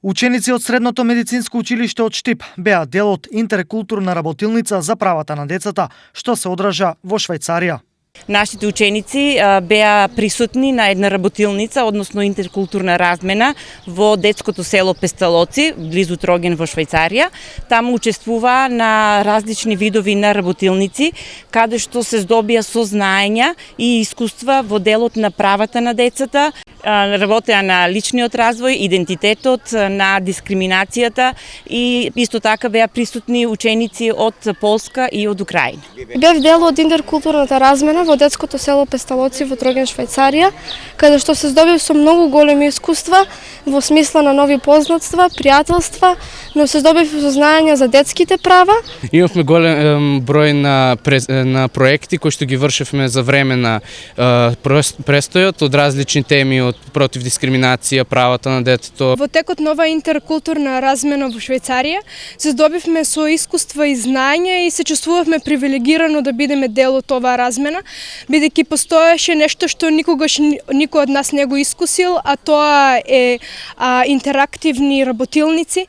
Ученици од Средното медицинско училиште од Штип беа дел од интеркултурна работилница за правата на децата, што се одржа во Швајцарија. Нашите ученици беа присутни на една работилница, односно интеркултурна размена во детското село Песталоци, близу Троген во Швајцарија. Таму учествува на различни видови на работилници, каде што се здобија со знаења и искуства во делот на правата на децата, работеа на личниот развој, идентитетот, на дискриминацијата и исто така беа присутни ученици од Полска и од Украина. Бев дел од интеркултурната размена во детското село Песталоци во Троген, Швајцарија, каде што се здобив со многу големи искуства во смисла на нови познатства, пријателства, но се здобив со знаења за детските права. Имавме голем број на проекти кои што ги вршевме за време на престојот од различни теми, од против дискриминација, правата на детето. Во текот на ова интеркултурна размена во Швајцарија се здобивме со искуства и знаење и се чувствувавме привилегирано да бидеме дел од оваа размена, бидејќи постоеше нешто што никогаш никој од нас не го искусил, а тоа е интерактивни работилници,